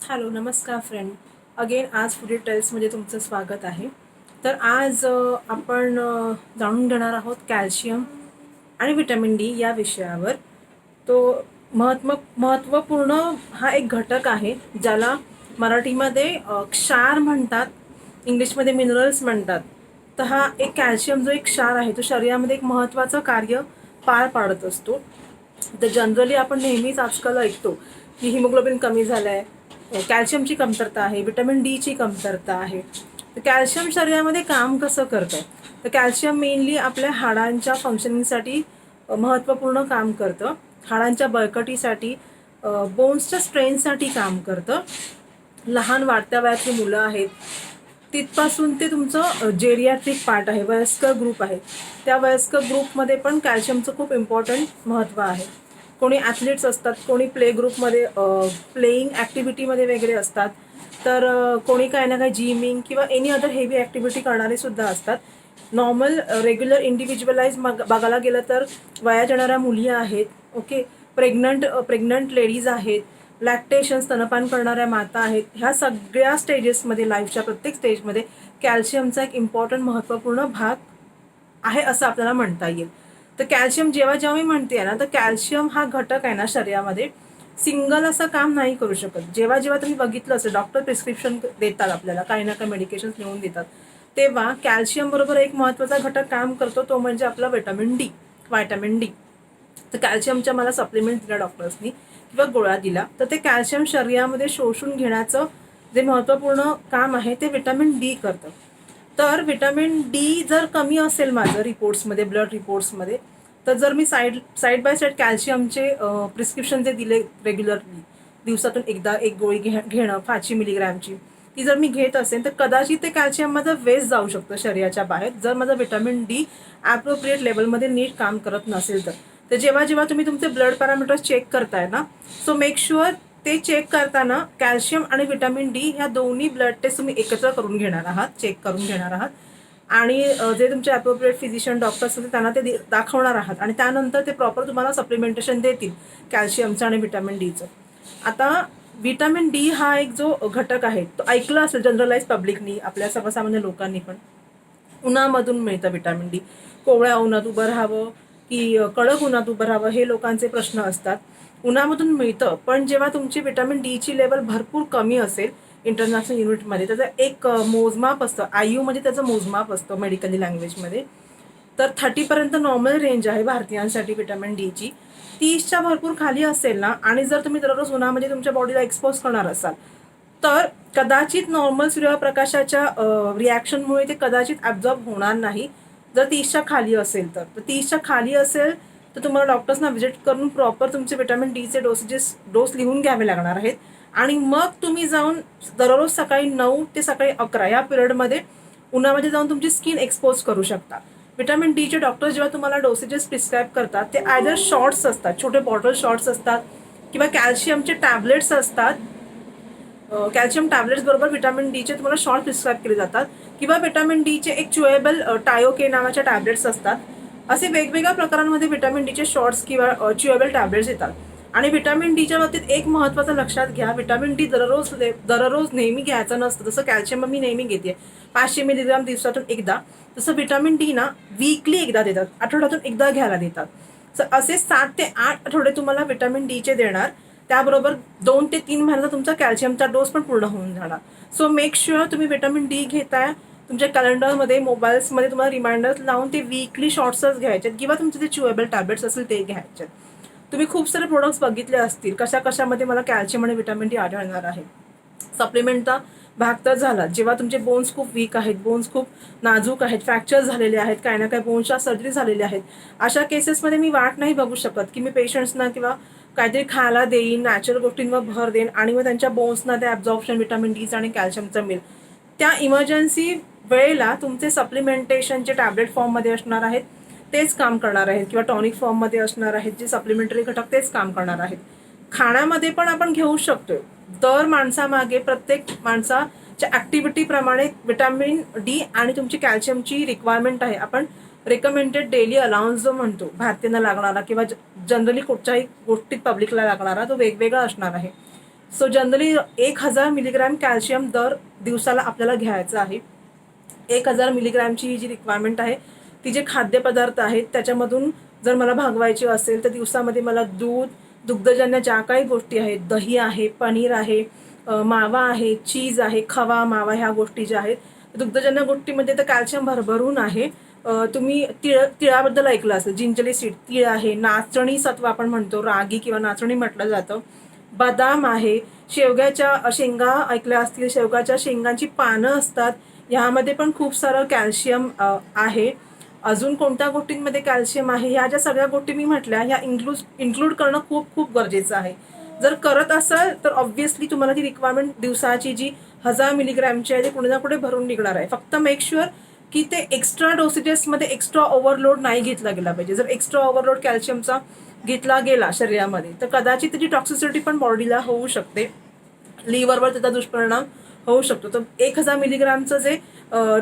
Hello नमस्कार friend. Again आज foodie टेल्समध्ये तुमचं स्वागत आहे. तर आज आपण जाणून घेणार आहोत कॅल्शियम आणि विटॅमिन डी या विषयावर. तो महत्त्वपूर्ण हा एक घटक आहे ज्याला मराठीमध्ये क्षार म्हणतात, इंग्लिशमध्ये मिनरल्स म्हणतात. तर हा एक कॅल्शियम जो एक क्षार आहे तो शरीरामध्ये एक महत्त्वाचं कार्य पार पाडत असतो. तर जनरली आपण नेहमीच आजकाल ऐकतो की हिमोग्लोबिन कमी झालं आहे, कॅल्शियमची कमतरता आहे, विटॅमिन डीची कमतरता आहे. तर कॅल्शियम शरीरामध्ये काम कसं करतं? तर कॅल्शियम मेनली आपल्या हाडांच्या फंक्शनिंगसाठी महत्त्वपूर्ण काम करतं. हाडांच्या बळकटीसाठी, बोन्सच्या स्ट्रेंथसाठी काम करतं. लहान वाढत्या वयातली मुलं आहेत तिथपासून ते तुमचं जेरियाट्रिक पार्ट आहे, वयस्कर ग्रुप आहे, त्या वयस्कर ग्रुपमध्ये पण कॅल्शियमचं खूप इम्पॉर्टंट महत्त्व आहे. कोणी ॲथलीट्स असतात, कोणी प्ले ग्रुपमध्ये प्लेईंग ॲक्टिव्हिटीमध्ये वगैरे असतात, तर कोणी काही ना काही जिमिंग किंवा एनी अदर हेवी ॲक्टिव्हिटी करणारे सुद्धा असतात. नॉर्मल रेग्युलर इंडिव्हिज्युअलाइज बघायला गेलं तर वयात येणाऱ्या मुली आहेत, ओके, प्रेग्नंट लेडीज आहेत, लॅक्टेशन स्तनपान करणाऱ्या माता आहेत, ह्या सगळ्या स्टेजेसमध्ये, लाईफच्या प्रत्येक स्टेजमध्ये कॅल्शियमचा एक इम्पॉर्टंट महत्त्वपूर्ण भाग आहे असं आपल्याला म्हणता येईल. तर कॅल्शियम जेव्हा जेव्हा मी म्हणते ना, तर कॅल्शियम हा घटक आहे ना शरीरामध्ये सिंगल असं काम नाही करू शकत. जेव्हा जेव्हा तुम्ही बघितलं असेल डॉक्टर प्रिस्क्रिप्शन देतात आपल्याला, काही ना काही मेडिकेशन्स लिहून देतात, तेव्हा कॅल्शियम बरोबर एक महत्त्वाचा घटक काम करतो, तो म्हणजे आपला व्हायटामिन डी. तर कॅल्शियमच्या मला सप्लिमेंट दिला डॉक्टर्सनी किंवा गोळ्या दिला, तर ते कॅल्शियम शरीरामध्ये शोषून घेण्याचं जे महत्त्वपूर्ण काम आहे ते विटॅमिन डी करतं. तर विटॅमिन डी जर कमी असेल माझं रिपोर्ट्समध्ये, ब्लड रिपोर्ट्समध्ये, तर जर मी साईड बाय साईड कॅल्शियमचे प्रिस्क्रिप्शन जे दिले रेग्युलरली, दिवसातून एकदा एक गोळी घेणं 500 मिलीग्रॅमची, ती जर मी घेत असेल तर कदाचित ते कॅल्शियम माझं वेस्ट जाऊ शकतं शरीराच्या बाहेर, जर माझं विटॅमिन डी ॲप्रोप्रिएट लेवलमध्ये नीट काम करत नसेल तर. तर जेव्हा जेव्हा तुम्ही तुमचे ब्लड पॅरामीटर्स चेक करताय ना, सो मेक शुअर ते चेक करताना कॅल्शियम आणि विटॅमिन डी ह्या दोन्ही ब्लड टेस्ट तुम्ही एकत्र करून घेणार आहात, चेक करून घेणार आहात, आणि जे तुमचे ॲप्रोप्रिएट फिजिशियन डॉक्टर्स असतील त्यांना ते दाखवणार आहात, आणि त्यानंतर ते प्रॉपर तुम्हाला सप्लिमेंटेशन देतील कॅल्शियमचं आणि विटॅमिन डीचं. आता विटॅमिन डी हा एक जो घटक आहे तो ऐकला असेल जनरलाइज पब्लिकनी, आपल्या सर्वसामान्य लोकांनी पण. उन्हामधून मिळतं विटॅमिन डी. कोवळ्या उन्हात उभं राहावं की कडक उन्हात उभं राहावं हे लोकांचे प्रश्न असतात. उन्हामधून मिळतं, पण जेव्हा तुमची विटॅमिन डीची लेवल भरपूर कमी असेल इंटरनॅशनल युनिटमध्ये, त्याचं एक मोजमाप असतं, IU म्हणजे त्याचं मोजमाप असतं मेडिकली लँग्वेजमध्ये. तर 30पर्यंत नॉर्मल रेंज आहे भारतीयांसाठी विटॅमिन डीची. 30च्या भरपूर खाली असेल ना, आणि जर तुम्ही दररोज उन्हामध्ये तुमच्या बॉडीला एक्सपोज करणार असाल, तर कदाचित नॉर्मल सूर्यप्रकाशाच्या रिॲक्शनमुळे ते कदाचित ॲब्झॉर्ब होणार नाही. जर 30च्या खाली असेल तर 30च्या खाली असेल तर तुम्हाला डॉक्टर्सना व्हिजिट करून प्रॉपर तुमचे विटॅमिन डीचे डोस लिहून घ्यावे लागणार आहेत, आणि मग तुम्ही जाऊन दररोज सकाळी 9 ते सकाळी 11 या पिरियडमध्ये उन्हामध्ये जाऊन तुमची स्किन एक्सपोज करू शकता. विटॅमिन डीचे डॉक्टर्स जेव्हा तुम्हाला डोसेजेस प्रिस्क्राईब करतात ते आयदर शॉर्ट्स असतात, छोटे बॉटल शॉर्ट्स असतात, किंवा कॅल्शियमचे टॅबलेट्स असतात. कॅल्शियम टॅबलेट्स बरोबर विटॅमिन डीचे तुम्हाला शॉर्ट प्रिस्क्राईब केले जातात, किंवा विटॅमिन डीचे एक च्युएबल टायोके नावाच्या टॅबलेट्स असतात. असे वेगवेगळ्या प्रकारांमध्ये विटॅमिन डीचे शॉर्ट्स किंवा च्युएबल टॅबलेट्स येतात. आणि विटॅमिन डीच्या बाबतीत एक महत्त्वाचं लक्षात घ्या, विटॅमिन डी दररोज नेहमी घ्यायचं नसतं. जसं कॅल्शियम मी नेहमी घेते 500 मिलीग्राम दिवसातून एकदा, तसं विटॅमिन डी ना वीकली एकदा देतात, आठवड्यातून एकदा घ्यायला देतात. असे 7 ते 8 आठवडे तुम्हाला विटॅमिन डीचे देणार, त्याबरोबर 2 ते 3 महिन्याचा तुमचा कॅल्शियमचा डोस पण पूर्ण होऊन जाणार. सो मेक शुअर तुम्ही विटॅमिन डी घेताय, तुमच्या कॅलेंडरमध्ये, मोबाईल्समध्ये तुम्हाला रिमाइंडर्स लावून ते वीकली शॉर्ट्सच घ्यायचे, किंवा तुमचे जे च्युएबल टॅबलेट्स असतील ते घ्यायचे. तुम्ही खूप सारे प्रोडक्ट्स बघितले असतील कशा कशामध्ये मला कॅल्शियम आणि विटॅमिन डी आढळणार आहे. सप्लिमेंटचा भाग तर झाला. जेव्हा तुमचे बोन्स खूप वीक आहेत, बोन्स खूप नाजूक आहेत, फ्रॅक्चर झालेले आहेत, काही ना काही बोन्सच्या सर्जरी झालेल्या आहेत, अशा केसेसमध्ये मी वाट नाही बघू शकत की मी पेशंट्सना किंवा काहीतरी खायला देईन, नॅचरल गोष्टींवर भर देईन, आणि मग त्यांच्या बोन्सना ते ॲब्झॉर्प्शन विटॅमिन डीचं आणि कॅल्शियमचं मिळेल. त्या इमर्जन्सी वेळेला तुमचे सप्लिमेंटेशनचे टॅबलेट फॉर्ममध्ये असणार आहेत, तेच काम करणार आहेत, किंवा टॉनिक फॉर्ममध्ये असणार आहेत, जे सप्लिमेंटरी घटक तेच काम करणार आहेत. खाण्यामध्ये पण आपण घेऊ शकतो. दर माणसामागे, प्रत्येक माणसाच्या ॲक्टिव्हिटीप्रमाणे विटॅमिन डी आणि तुमची कॅल्शियमची रिक्वायरमेंट आहे. आपण रेकमेंडेड डेली अलाउन्स जो म्हणतो भारतीयांना लागणारा, किंवा जनरली कुठच्याही गोष्टीत पब्लिकला लागणारा, तो वेगवेगळा असणार आहे. सो जनरली 1000 मिलीग्रॅम कॅल्शियम दर दिवसाला आपल्याला घ्यायचं आहे. 1000 मिलीग्रॅमची जी रिक्वायरमेंट आहे ती जे खाद्यपदार्थ आहेत त्याच्यामधून जर मला भागवायची असेल तर दिवसामध्ये मला दूध, दुग्धजन्य ज्या काही गोष्टी आहेत, दही आहे, पनीर आहे, मावा आहे, चीज आहे, खवा, मावा ह्या गोष्टी ज्या आहेत, दुग्धजन्य गोष्टीमध्ये तर कॅल्शियम भरभरून आहे. तुम्ही तिळाबद्दल ऐकलं असेल, जिंजली सीड, तीळ आहे, नाचणी सत्व आपण म्हणतो, रागी किंवा नाचणी म्हटलं जातं, बदाम आहे, शेवग्याच्या शेंगा ऐकल्या असतील, शेवगाच्या शेंगांची पानं असतात, ह्यामध्ये पण खूप सारं कॅल्शियम आहे. अजून कोणत्या गोष्टींमध्ये कॅल्शियम आहे, ह्या ज्या सगळ्या गोष्टी मी म्हटल्या ह्या इन्क्लूड करणं खूप खूप गरजेचं आहे. जर करत असाल तर ऑब्व्हियसली तुम्हाला ती रिक्वायरमेंट दिवसाची जी 1000 मिलीग्रॅमची आहे ती कुठे ना कुठे भरून निघणार आहे. फक्त मेक शुअर की ते एक्स्ट्रा डोसेजेसमध्ये एक्स्ट्रा ओव्हरलोड नाही घेतला गेला पाहिजे. जर एक्स्ट्रा ओव्हरलोड कॅल्शियमचा घेतला गेला शरीरामध्ये तर कदाचित त्याची टॉक्सिसिटी पण बॉडीला होऊ शकते, लिव्हरवर त्याचा दुष्परिणाम होऊ शकतो. तर 1000 मिलीग्रामचं जे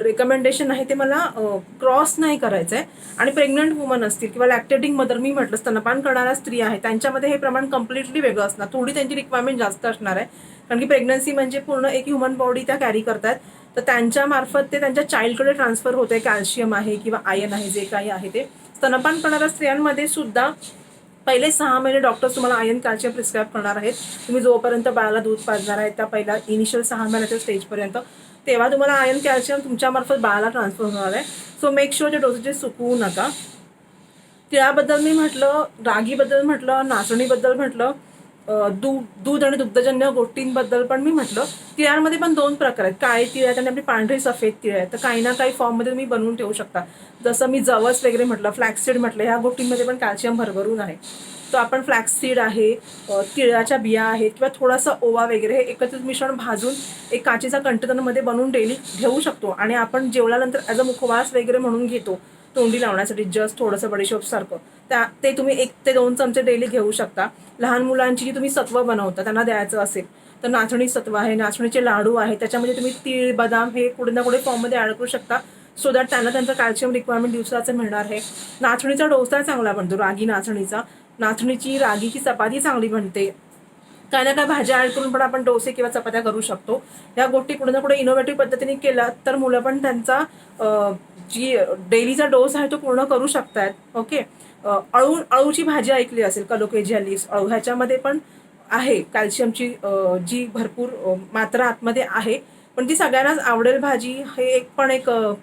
रिकमेंडेशन आहे ते मला क्रॉस नाही करायचं आहे. आणि प्रेग्नंट वुमन असतील किंवा लॅक्टेटिंग मदर, मी म्हटलं स्तनपान करणाऱ्या स्त्री आहे, त्यांच्यामध्ये हे प्रमाण कम्प्लिटली वेगळं असणार, थोडी त्यांची रिक्वायरमेंट जास्त असणार आहे. कारण की प्रेग्नन्सी म्हणजे पूर्ण एक ह्युमन बॉडी त्या कॅरी करतात, तर त्यांच्या मार्फत ते त्यांच्या चाइल्डकडे ट्रान्सफर होते. कॅल्शियम आहे किंवा आयर्न आहे जे काही आहे ते. स्तनपान करणाऱ्या स्त्रियांमध्ये सुद्धा पहिले 6 महिने डॉक्टर्स तुम्हाला आयर्न कॅल्शियम प्रिस्क्राईब करणार आहेत. तुम्ही जोपर्यंत बाळाला दूध पाजणार आहे त्या पहिल्या इनिशियल 6 महिन्याच्या स्टेजपर्यंत, तेव्हा तुम्हाला आयर्न कॅल्शियम तुमच्यामार्फत बाळाला ट्रान्सफर होणार आहे. सो मेक शुअर ते डोसेजेस चुकवू नका. तिळाबद्दल मी म्हटलं, रागीबद्दल म्हटलं, नाचणीबद्दल म्हटलं, दूध आणि दुग्धजन्य गोष्टींबद्दल पण मी म्हटलं. तिळांमध्ये पण 2 प्रकार आहेत, काळे तिळ आहेत आणि आपली पांढरी सफेद तिळ आहेत. तर काही ना काही फॉर्ममध्ये तुम्ही बनवून ठेवू शकता. जसं मी जवस वगैरे म्हटलं, फ्लॅक्सीड म्हटलं, ह्या गोष्टींमध्ये पण कॅल्शियम भरभरून आहे. तो आपण फ्लॅक्सीड आहे, तिळाच्या बिया आहेत किंवा थोडासा ओवा वगैरे हे एकत्रित मिश्रण भाजून एक काचेचा कंटेनरमध्ये बनवून डेली घेऊ शकतो. आणि आपण जेवल्यानंतर ॲज अ मुखवास वगैरे म्हणून घेतो तोंडी लावण्यासाठी, जस्ट थोडंसं बडीशोप सारखं, ते तुम्ही 1 ते 2 चमचे डेली घेऊ शकता. लहान मुलांची जी तुम्ही सत्व बनवता त्यांना द्यायचं असेल तर नाचणी सत्व आहे, नाचणीचे लाडू आहे, त्याच्यामध्ये तुम्ही तीळ, बदाम हे कुठे ना कुठे फॉर्ममध्ये ॲड करू शकता, सो दॅट त्यांना त्यांचं कॅल्शियम रिक्वायरमेंट दिवसाचं मिळणार आहे. नाचणीचा डोसा चांगला बनतो, रागी नाचणीचा. नाचणीची रागीची चपाती चांगली बनते. काय ना काय भाज्या ॲड करून पण आपण डोसे किंवा चपात्या करू शकतो. ह्या गोष्टी कुठे ना कुठे इनोव्हेटिव्ह पद्धतीने केल्या तर मुलं पण त्यांचा जी डेलीचा डोस आहे तो पूर्ण करू शकतात. ओके. अळूची भाजी ऐकली असेल, कलोकेजिया लीव्स, अळू, ह्याच्यामध्ये पण आहे कॅल्शियमची जी भरपूर मात्रा आतमध्ये आहे, पण ती सगळ्यांनाच आवडेल भाजी हे एक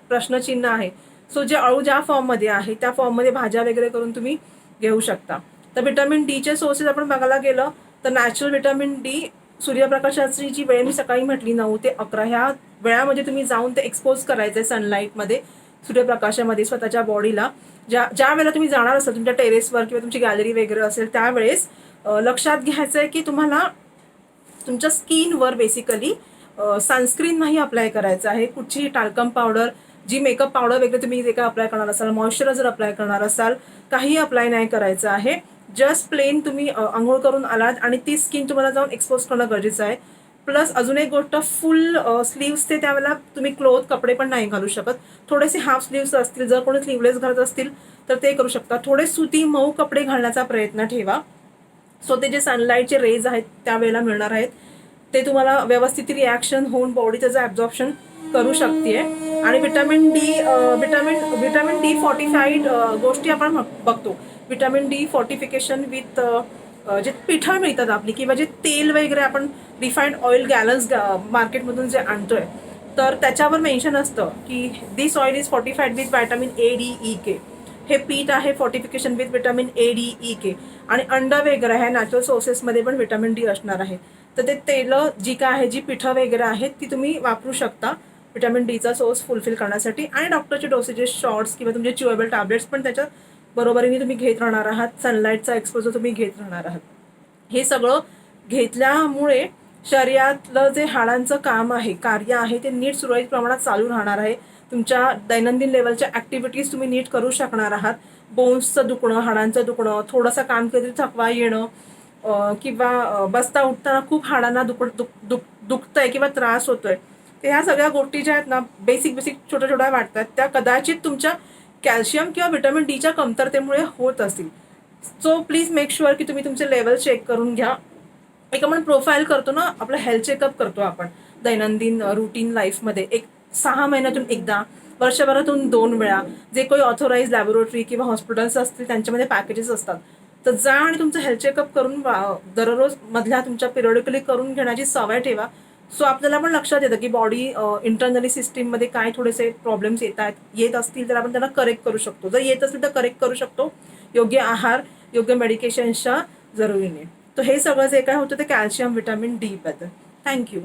प्रश्नचिन्ह आहे. सो जे अळू ज्या फॉर्ममध्ये आहे त्या फॉर्ममध्ये भाज्या वगैरे करून तुम्ही घेऊ शकता. तर व्हिटॅमिन डीचे सोर्सेस आपण बघायला गेलं तर नॅचरल व्हिटॅमिन डी, सूर्यप्रकाशाची जी वेळ मी सकाळी म्हटली 9 ते 11 ह्या वेळामध्ये तुम्ही जाऊन ते एक्सपोज करायचं आहे सनलाईटमध्ये, सूर्यप्रकाशामध्ये स्वतःच्या बॉडीला. ज्या वेळेला तुम्ही जाणार असाल तुमच्या टेरेसवर किंवा तुमची गॅलरी वगैरे असेल त्यावेळेस लक्षात घ्यायचं आहे की तुम्हाला तुमच्या स्किनवर बेसिकली सनस्क्रीन नाही अप्लाय करायचं आहे. कुठचीही टाल्कम पावडर, जी मेकअप पावडर वगैरे तुम्ही जे काय अप्लाय करणार असाल, मॉइश्चरायझर अप्लाय करणार असाल, काही अप्लाय नाही करायचं आहे. जस्ट प्लेन तुम्ही आंघोळ करून आलात आणि ती स्किन तुम्हाला जाऊन एक्सपोज करणं गरजेचं आहे. प्लस अजून एक गोष्ट, फुल स्लीव्स ते त्यावेळेला तुम्ही कपडे पण नाही घालू शकत. थोडेसे हाफ स्लीव्स असतील, जर कोणी स्लीवलेस घालत असतील तर ते करू शकता. थोडे सुती मऊ कपडे घालण्याचा प्रयत्न ठेवा, सो ते जे सनलाईटचे रेज आहेत त्यावेळेला मिळणार आहेत ते तुम्हाला व्यवस्थित रिॲक्शन होऊन बॉडी त्याचं ॲब्झॉर्प्शन करू शकते. आणि व्हिटॅमिन डी फॉर्टिफाईड गोष्टी आपण बघतो. व्हिटॅमिन डी फॉर्टिफिकेशन विथ जे पिठं मिळतात आपली किंवा जे तेल वगैरे आपण रिफाईंड ऑइल गॅलन्स मार्केटमधून जे आणतोय तर त्याच्यावर मेन्शन असतं की this oil is fortified with vitamin A, D, E, K. हे पीठ आहे fortification with vitamin A, D, E, K. आणि अंड वगैरे ह्या नॅचरल सोर्सेसमध्ये पण व्हिटॅमिन डी असणार आहे. तर ते तेलं जी काय आहे, जी पिठं वगैरे आहेत ती तुम्ही वापरू शकता व्हिटॅमिन डीचा सोर्स फुलफिल करण्यासाठी. आणि डॉक्टरचे डोसेजेस, शॉर्ट्स किंवा तुमचे च्युएबल टॅबलेट्स पण त्याच्या बरोबरीने तुम्ही घेत राहणार आहात. सनलाईटचा एक्सपोजर तुम्ही घेत राहणार आहात. हे सगळं घेतल्यामुळे शरीरातलं जे हाडांचं काम आहे, कार्य आहे, ते नीट सुरळीत प्रमाणात चालू राहणार आहे. तुमच्या दैनंदिन लेवलच्या ॲक्टिव्हिटीज तुम्ही नीट करू शकणार आहात. बोन्सचं दुखणं, हाडांचं दुखणं, थोडासा काम केलं थकवा येणं किंवा बसता उठताना खूप हाडांना दुखतंय किंवा त्रास होतोय, तर ह्या सगळ्या गोष्टी ज्या आहेत ना, बेसिक छोट्या छोट्या वाटतात, त्या कदाचित तुमच्या कॅल्शियम किंवा व्हिटॅमिन डीच्या कमतरतेमुळे होत असतील. सो प्लीज मेक शुअर की तुम्ही तुमचे लेवल चेक करून घ्या. एक आपण प्रोफाईल करतो ना, आपलं हेल्थ चेकअप करतो आपण दैनंदिन रुटीन लाईफमध्ये, एक 6 महिन्यातून एकदा, वर्षभरातून 2 वेळा. जे काही ऑथोराइज लॅबोरेटरी किंवा हॉस्पिटल्स असतील त्यांच्यामध्ये पॅकेजेस असतात. तर जा आणि तुमचं हेल्थ चेकअप करून दररोज मधल्या तुमच्या पिरियडिकली करून घेण्याची सवय ठेवा. सो आपल्याला पण लक्षात येतं की बॉडी इंटरनली सिस्टीममध्ये काय थोडेसे प्रॉब्लेम्स येत असतील तर आपण त्यांना करेक्ट करू शकतो. जर येत असतील तर करेक्ट करू शकतो योग्य आहार, योग्य मेडिकेशन्सच्या जरुरीने. तर हे सगळं जे काय होतं ते कॅल्शियम, व्हिटॅमिन डी बद्दल. थँक्यू.